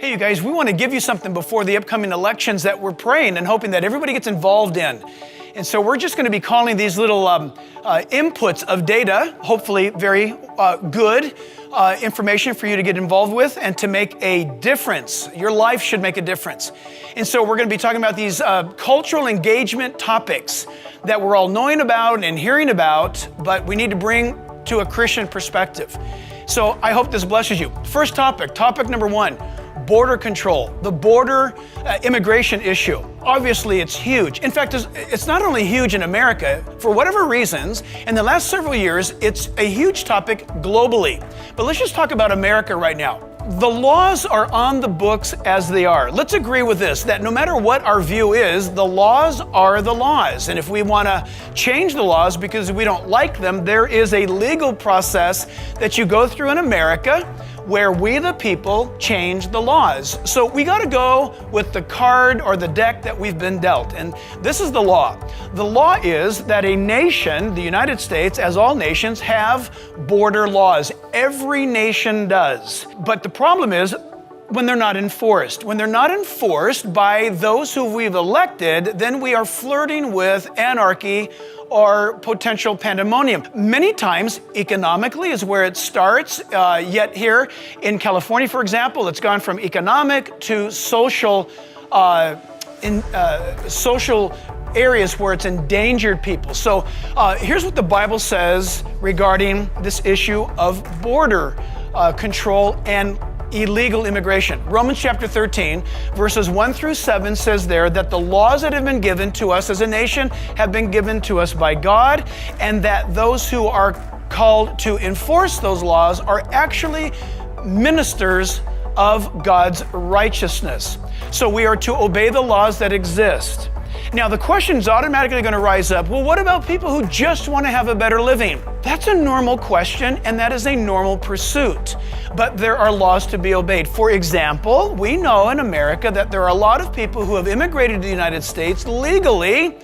Hey, you guys, we want to give you something before the upcoming elections that we're praying and hoping that everybody gets involved in. And so we're just going to be calling these little inputs of data, hopefully very good information for you to get involved with and to make a difference. Your life should make a difference. And so we're going to be talking about these cultural engagement topics that we're all knowing about and hearing about, but we need to bring to a Christian perspective. So I hope this blesses you. First topic number one. Border control, the border immigration issue. Obviously, it's huge. In fact, it's not only huge in America, for whatever reasons, in the last several years, it's a huge topic globally. But let's just talk about America right now. The laws are on the books as they are. Let's agree with this, that no matter what our view is, the laws are the laws. And if we want to change the laws because we don't like them, there is a legal process that you go through in America where we, the people, change the laws. So we got to go with the card or the deck that we've been dealt. And this is the law. The law is that a nation, the United States, as all nations, have border laws. Every nation does. But the problem is when they're not enforced. When they're not enforced by those who we've elected, then we are flirting with anarchy or potential pandemonium. Many times, economically is where it starts. Yet here in California, for example, it's gone from economic to social, social areas where it's endangered people. So here's what the Bible says regarding this issue of border control and illegal immigration. Romans chapter 13, verses 1 through 7 says there that the laws that have been given to us as a nation have been given to us by God, and that those who are called to enforce those laws are actually ministers of God's righteousness. So we are to obey the laws that exist. Now, the question is automatically going to rise up, well, what about people who just want to have a better living? That's a normal question, and that is a normal pursuit. But there are laws to be obeyed. For example, we know in America that there are a lot of people who have immigrated to the United States legally,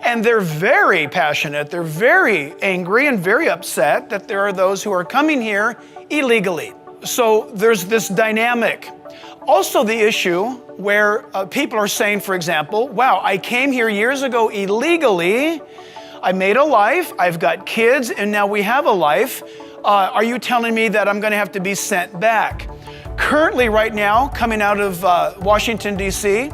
and they're very passionate, they're very angry and very upset that there are those who are coming here illegally. So there's this dynamic. Also the issue where people are saying, for example, wow, I came here years ago illegally, I made a life, I've got kids, and now we have a life. Are you telling me that I'm going to have to be sent back? Currently, right now, coming out of Washington, D.C.,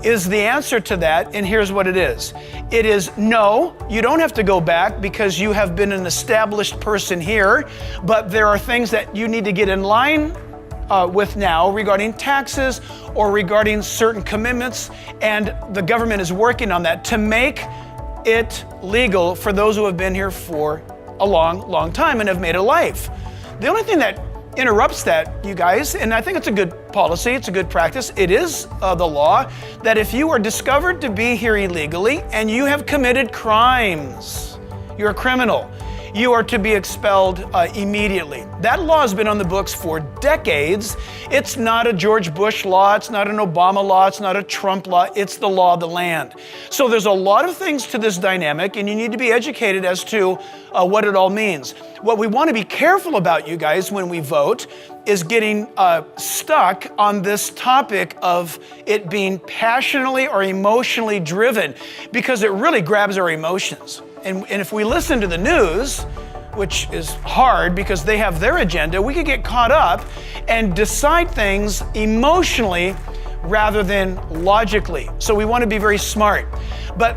is the answer to that, and here's what it is. It is no, you don't have to go back because you have been an established person here, but there are things that you need to get in line with now regarding taxes or regarding certain commitments, and the government is working on that to make it legal for those who have been here for a long, long time and have made a life. The only thing that interrupts that, you guys, and I think it's a good policy, it's a good practice, it is the law, that if you are discovered to be here illegally and you have committed crimes, you're a criminal, you are to be expelled immediately. That law has been on the books for decades. It's not a George Bush law, it's not an Obama law, it's not a Trump law, it's the law of the land. So there's a lot of things to this dynamic, and you need to be educated as to what it all means. What we want to be careful about, you guys, when we vote, is getting stuck on this topic of it being passionately or emotionally driven, because it really grabs our emotions. And if we listen to the news, which is hard because they have their agenda, we could get caught up and decide things emotionally rather than logically. So we want to be very smart. But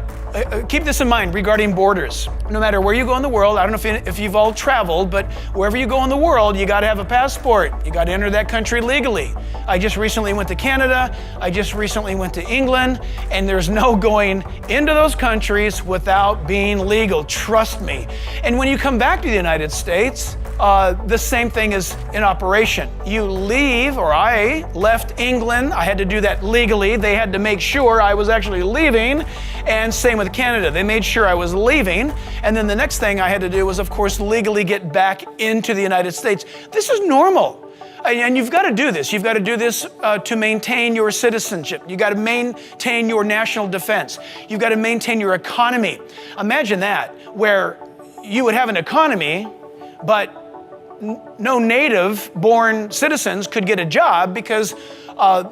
keep this in mind regarding borders. No matter where you go in the world, I don't know if you've all traveled, but wherever you go in the world, you got to have a passport. You got to enter that country legally. I just recently went to Canada. I just recently went to England, and there's no going into those countries without being legal. Trust me. And when you come back to the United States, the same thing is in operation. You leave, or I left England. I had to do that legally. They had to make sure I was actually leaving. And same with Canada. They made sure I was leaving. And then the next thing I had to do was, of course, legally get back into the United States. This is normal. And you've got to do this. You've got to do this to maintain your citizenship. You've got to maintain your national defense. You've got to maintain your economy. Imagine that, where you would have an economy, but no native-born citizens could get a job because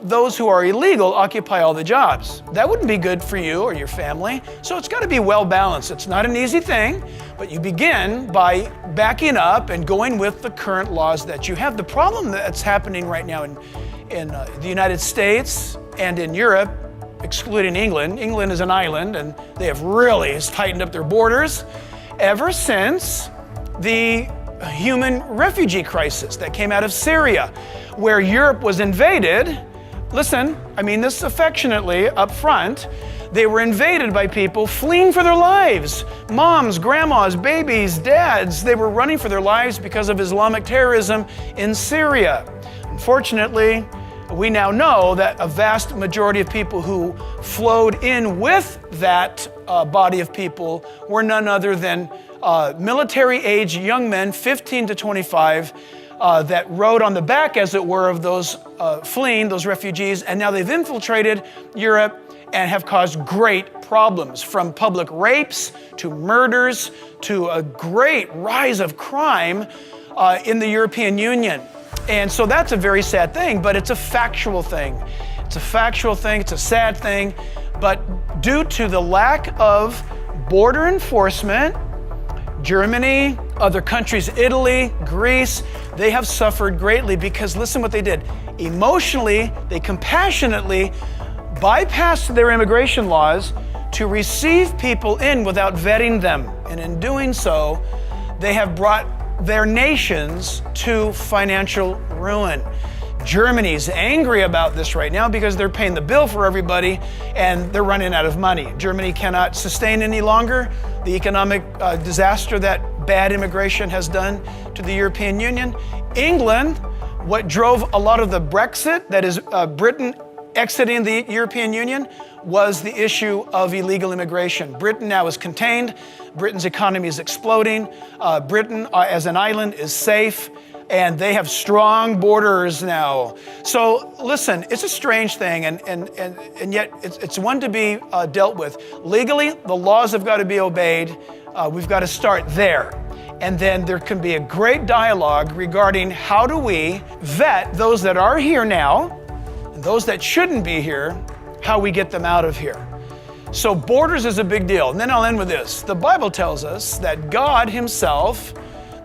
those who are illegal occupy all the jobs. That wouldn't be good for you or your family. So it's got to be well balanced. It's not an easy thing, but you begin by backing up and going with the current laws that you have. The problem that's happening right now in the United States and in Europe, excluding England. England is an island, and they have really tightened up their borders ever since the human refugee crisis that came out of Syria, where Europe was invaded. Listen, I mean this affectionately up front. They were invaded by people fleeing for their lives. Moms, grandmas, babies, dads, they were running for their lives because of Islamic terrorism in Syria. Unfortunately, we now know that a vast majority of people who flowed in with that body of people were none other than military-age young men, 15 to 25, that rode on the back, as it were, of those fleeing, those refugees, and now they've infiltrated Europe and have caused great problems, from public rapes to murders to a great rise of crime in the European Union. And so that's a very sad thing, but it's a factual thing. It's a factual thing, it's a sad thing, but due to the lack of border enforcement, Germany, other countries, Italy, Greece, they have suffered greatly because listen what they did. Emotionally, they compassionately bypassed their immigration laws to receive people in without vetting them. And in doing so, they have brought their nations to financial ruin. Germany's angry about this right now because they're paying the bill for everybody and they're running out of money. Germany cannot sustain any longer the economic disaster that bad immigration has done to the European Union. England, what drove a lot of the Brexit, that is Britain exiting the European Union, was the issue of illegal immigration. Britain now is contained. Britain's economy is exploding. Britain as an island is safe, and they have strong borders now. So listen, it's a strange thing, and yet it's one to be dealt with. Legally, the laws have got to be obeyed. We've got to start there. And then there can be a great dialogue regarding how do we vet those that are here now, and those that shouldn't be here, how we get them out of here. So borders is a big deal. And then I'll end with this. The Bible tells us that God himself,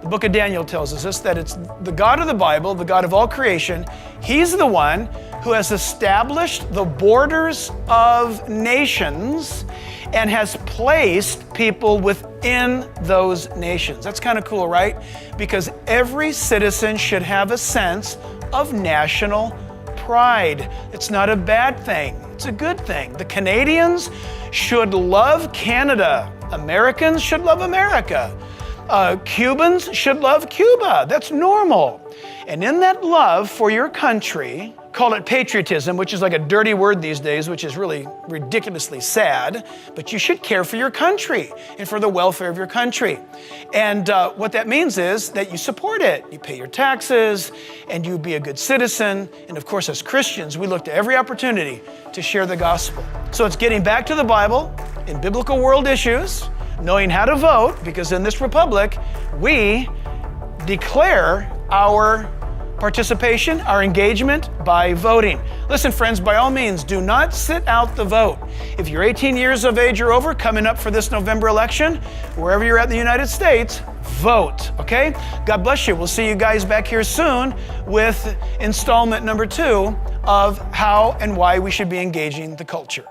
the book of Daniel tells us this, that it's the God of the Bible, the God of all creation. He's the one who has established the borders of nations and has placed people within those nations. That's kind of cool, right? Because every citizen should have a sense of national pride. It's not a bad thing. It's a good thing. The Canadians should love Canada. Americans should love America. Cubans should love Cuba. That's normal. And in that love for your country, call it patriotism, which is like a dirty word these days, which is really ridiculously sad, but you should care for your country and for the welfare of your country. And what that means is that you support it. You pay your taxes and you be a good citizen. And of course, as Christians, we look to every opportunity to share the gospel. So it's getting back to the Bible in biblical world issues, knowing how to vote, because in this republic, we declare our participation, our engagement by voting. Listen, friends, by all means, do not sit out the vote. If you're 18 years of age or over, coming up for this November election, wherever you're at in the United States, vote, okay? God bless you. We'll see you guys back here soon with installment number 2 of how and why we should be engaging the culture.